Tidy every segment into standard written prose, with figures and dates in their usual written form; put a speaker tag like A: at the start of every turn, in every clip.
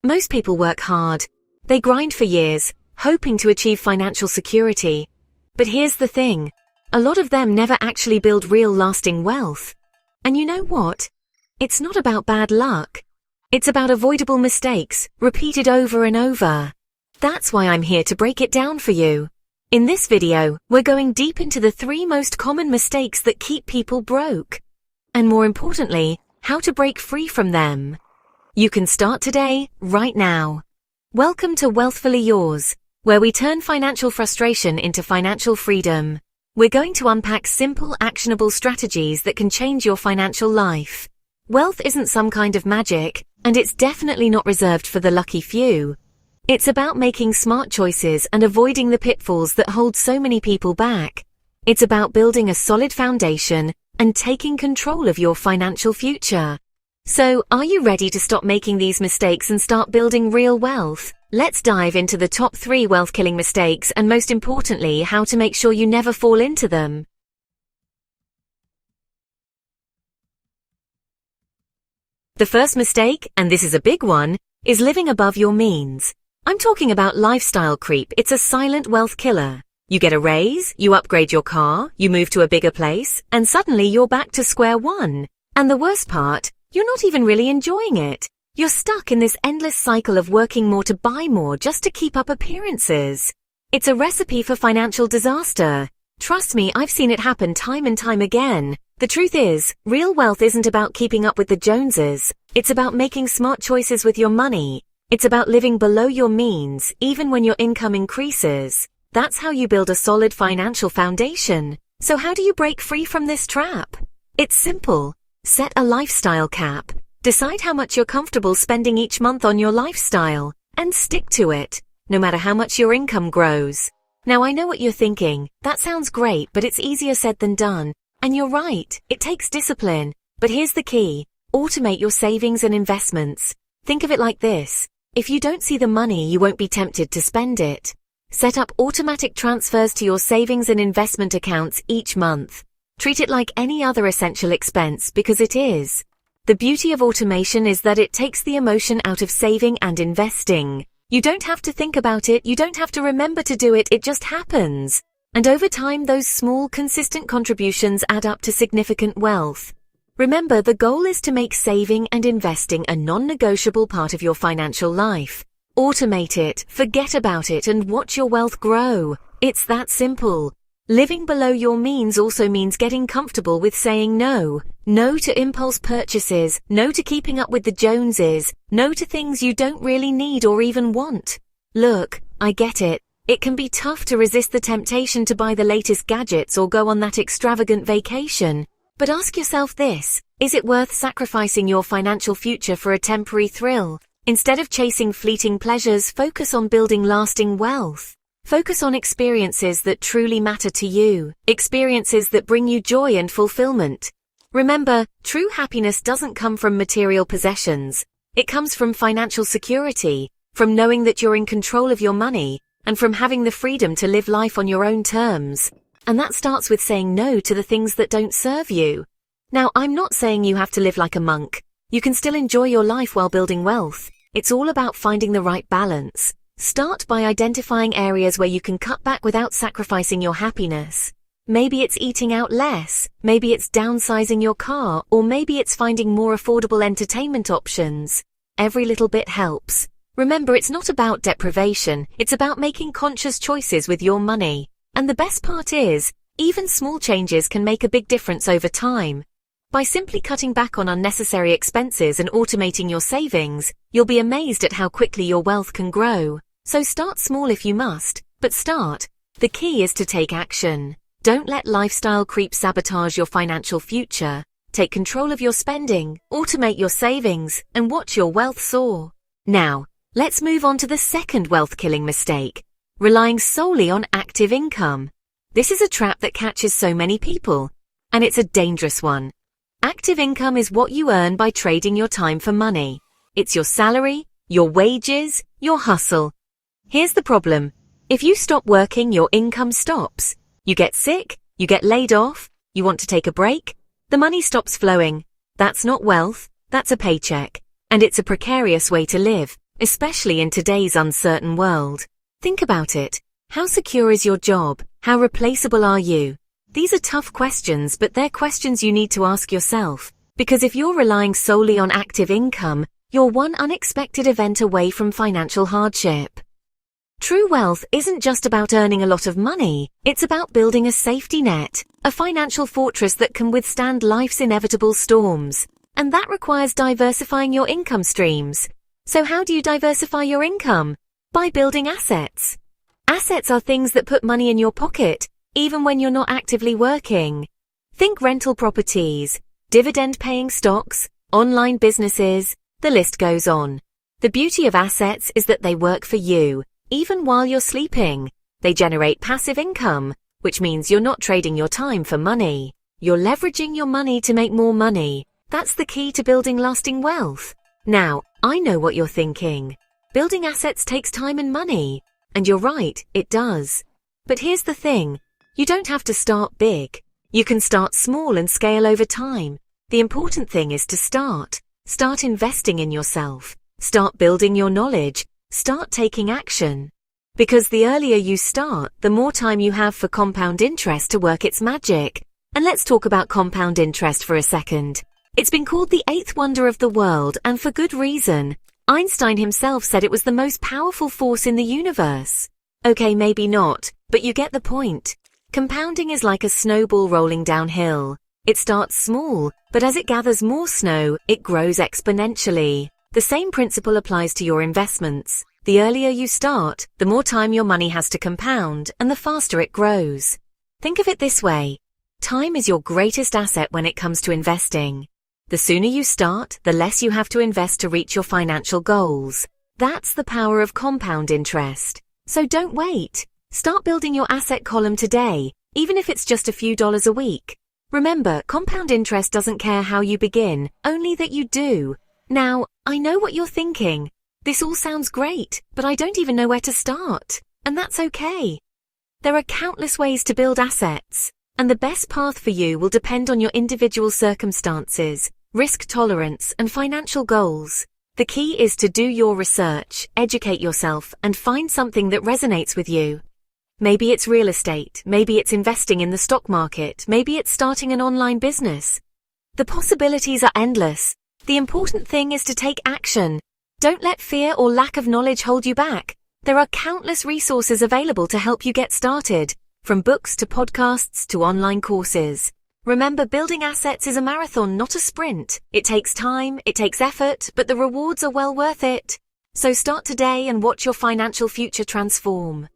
A: Most people work hard. They grind for years, hoping to achieve financial security. But here's the thing. A lot of them never actually build real lasting wealth. And you know what? It's not about bad luck. It's about avoidable mistakes, repeated over and over. That's why I'm here to break it down for you. In this video, we're going deep into the 3 most common mistakes that keep people broke. And more importantly, how to break free from them. You can start today, right now. Welcome to Wealthfully Yours, where we turn financial frustration into financial freedom. We're going to unpack simple, actionable strategies that can change your financial life. Wealth isn't some kind of magic, and it's definitely not reserved for the lucky few. It's about making smart choices and avoiding the pitfalls that hold so many people back. It's about building a solid foundation and taking control of your financial future. So, are you ready to stop making these mistakes and start building real wealth? Let's dive into the top 3 wealth-killing mistakes and most importantly, how to make sure you never fall into them. The first mistake, and this is a big one, is living above your means. I'm talking about lifestyle creep. It's a silent wealth killer. You get a raise, you upgrade your car, you move to a bigger place, and suddenly you're back to square one. And the worst part, you're not even really enjoying it. You're stuck in this endless cycle of working more to buy more just to keep up appearances. It's a recipe for financial disaster. Trust me, I've seen it happen time and time again. The truth is, real wealth isn't about keeping up with the Joneses. It's about making smart choices with your money. It's about living below your means, even when your income increases. That's how you build a solid financial foundation. So how do you break free from this trap? It's simple. Set a lifestyle cap. Decide how much you're comfortable spending each month on your lifestyle, and stick to it, no matter how much your income grows. Now I know what you're thinking. That sounds great, but it's easier said than done. And you're right, it takes discipline. But here's the key. Automate your savings and investments. Think of it like this. If you don't see the money, you won't be tempted to spend it. Set up automatic transfers to your savings and investment accounts each month. Treat it like any other essential expense because it is. The beauty of automation is that it takes the emotion out of saving and investing. You don't have to think about it, you don't have to remember to do it, it just happens. And over time, those small, consistent contributions add up to significant wealth. Remember, the goal is to make saving and investing a non-negotiable part of your financial life. Automate it, forget about it, and watch your wealth grow. It's that simple. Living below your means also means getting comfortable with saying no. No to impulse purchases, no to keeping up with the Joneses, no to things you don't really need or even want. Look, I get it. It can be tough to resist the temptation to buy the latest gadgets or go on that extravagant vacation. But ask yourself this, is it worth sacrificing your financial future for a temporary thrill? Instead of chasing fleeting pleasures, focus on building lasting wealth. Focus on experiences that truly matter to you, experiences that bring you joy and fulfillment. Remember, true happiness doesn't come from material possessions. It comes from financial security, from knowing that you're in control of your money, and from having the freedom to live life on your own terms. And that starts with saying no to the things that don't serve you. Now, I'm not saying you have to live like a monk. You can still enjoy your life while building wealth. It's all about finding the right balance. Start by identifying areas where you can cut back without sacrificing your happiness. Maybe it's eating out less, maybe it's downsizing your car, or maybe it's finding more affordable entertainment options. Every little bit helps. Remember, it's not about deprivation, it's about making conscious choices with your money. And the best part is, even small changes can make a big difference over time. By simply cutting back on unnecessary expenses and automating your savings, you'll be amazed at how quickly your wealth can grow. So start small if you must, but start. The key is to take action. Don't let lifestyle creep sabotage your financial future. Take control of your spending, automate your savings, and watch your wealth soar. Now, let's move on to the second wealth-killing mistake, relying solely on active income. This is a trap that catches so many people, and it's a dangerous one. Active income is what you earn by trading your time for money. It's your salary, your wages, your hustle. Here's the problem. If you stop working, your income stops. You get sick, you get laid off, you want to take a break, the money stops flowing. That's not wealth, that's a paycheck. And it's a precarious way to live. especially in today's uncertain world. Think about it. How secure is your job? How replaceable are you? These are tough questions, but they're questions you need to ask yourself. Because if you're relying solely on active income, you're one unexpected event away from financial hardship. True wealth isn't just about earning a lot of money, it's about building a safety net, a financial fortress that can withstand life's inevitable storms. And that requires diversifying your income streams. So how do you diversify your income? By building assets. Assets are things that put money in your pocket, even when you're not actively working. Think rental properties, dividend-paying stocks, online businesses, the list goes on. The beauty of assets is that they work for you, even while you're sleeping. They generate passive income, which means you're not trading your time for money. You're leveraging your money to make more money. That's the key to building lasting wealth. Now, I know what you're thinking. Building assets takes time and money. And you're right, it does. But here's the thing. You don't have to start big. You can start small and scale over time. The important thing is to start. Start investing in yourself. Start building your knowledge. Start taking action. Because the earlier you start, the more time you have for compound interest to work its magic. And let's talk about compound interest for a second. It's been called the eighth wonder of the world, and for good reason. Einstein himself said it was the most powerful force in the universe. Okay, maybe not, but you get the point. Compounding is like a snowball rolling downhill. It starts small, but as it gathers more snow, it grows exponentially. The same principle applies to your investments. The earlier you start, the more time your money has to compound, and the faster it grows. Think of it this way. Time is your greatest asset when it comes to investing. The sooner you start, the less you have to invest to reach your financial goals. That's the power of compound interest. So don't wait. Start building your asset column today, even if it's just a few dollars a week. Remember, compound interest doesn't care how you begin, only that you do. Now, I know what you're thinking. This all sounds great, but I don't even know where to start. And that's okay. There are countless ways to build assets, and the best path for you will depend on your individual circumstances, risk tolerance, and financial goals. The key is to do your research, educate yourself, and find something that resonates with you. Maybe it's real estate, maybe it's investing in the stock market, maybe it's starting an online business. The possibilities are endless. The important thing is to take action. Don't let fear or lack of knowledge hold you back. There are countless resources available to help you get started, from books to podcasts to online courses. Remember, building assets is a marathon, not a sprint. It takes time, it takes effort, but the rewards are well worth it. So start today and watch your financial future transform.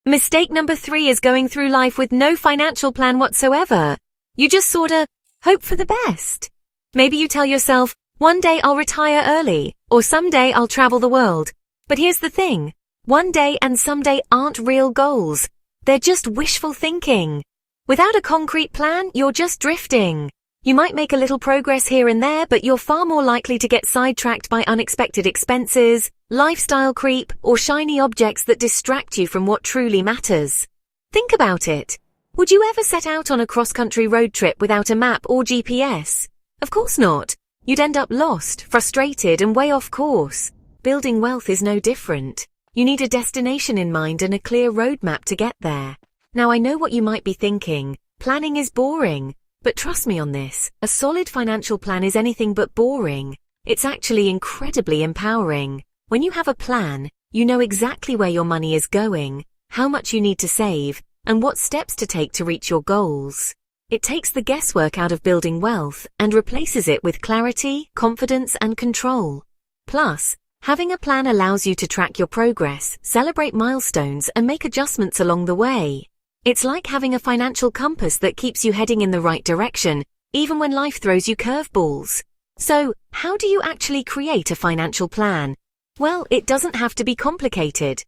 A: Mistake number 3 is going through life with no financial plan whatsoever. You just sorta hope for the best. Maybe you tell yourself, one day I'll retire early, or someday I'll travel the world. But here's the thing. One day and someday aren't real goals. They're just wishful thinking. Without a concrete plan, you're just drifting. You might make a little progress here and there, but you're far more likely to get sidetracked by unexpected expenses, lifestyle creep, or shiny objects that distract you from what truly matters. Think about it. Would you ever set out on a cross-country road trip without a map or GPS? Of course not. You'd end up lost, frustrated, and way off course. Building wealth is no different. You need a destination in mind and a clear roadmap to get there. Now, I know what you might be thinking. Planning is boring. But trust me on this, a solid financial plan is anything but boring. It's actually incredibly empowering. When you have a plan, you know exactly where your money is going, how much you need to save, and what steps to take to reach your goals. It takes the guesswork out of building wealth and replaces it with clarity, confidence, and control. Plus, having a plan allows you to track your progress, celebrate milestones, and make adjustments along the way. It's like having a financial compass that keeps you heading in the right direction, even when life throws you curveballs. So, how do you actually create a financial plan? Well, it doesn't have to be complicated.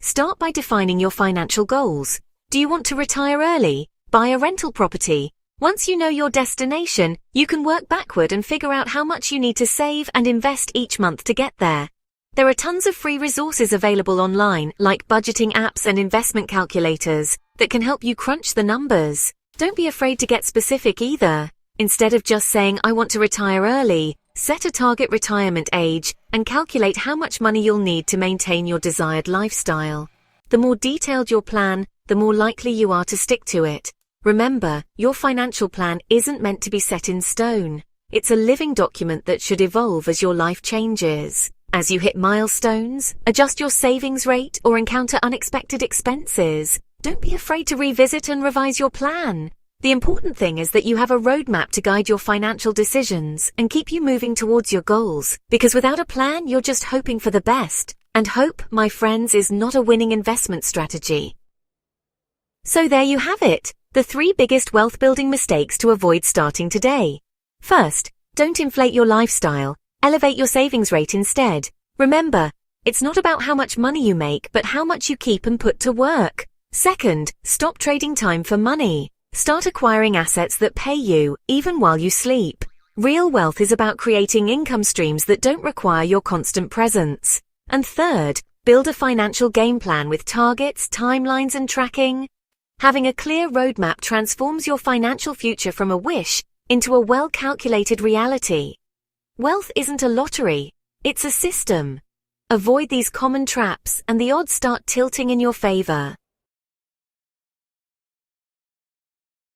A: Start by defining your financial goals. Do you want to retire early? Buy a rental property. Once you know your destination, you can work backward and figure out how much you need to save and invest each month to get there. There are tons of free resources available online, like budgeting apps and investment calculators, that can help you crunch the numbers. Don't be afraid to get specific either. Instead of just saying, I want to retire early, Set a target retirement age and calculate how much money you'll need to maintain your desired lifestyle. The more detailed your plan, the more likely you are to stick to it. Remember, your financial plan isn't meant to be set in stone. It's a living document that should evolve as your life changes. As you hit milestones, adjust your savings rate, or encounter unexpected expenses, don't be afraid to revisit and revise your plan. The important thing is that you have a roadmap to guide your financial decisions and keep you moving towards your goals. Because without a plan, you're just hoping for the best. And hope, my friends, is not a winning investment strategy. So there you have it, the 3 biggest wealth-building mistakes to avoid starting today. First, don't inflate your lifestyle. Elevate your savings rate instead. Remember, it's not about how much money you make, but how much you keep and put to work. Second, stop trading time for money. Start acquiring assets that pay you, even while you sleep. Real wealth is about creating income streams that don't require your constant presence. And third, build a financial game plan with targets, timelines, and tracking. Having a clear roadmap transforms your financial future from a wish into a well-calculated reality. Wealth isn't a lottery, it's a system. Avoid these common traps and the odds start tilting in your favor.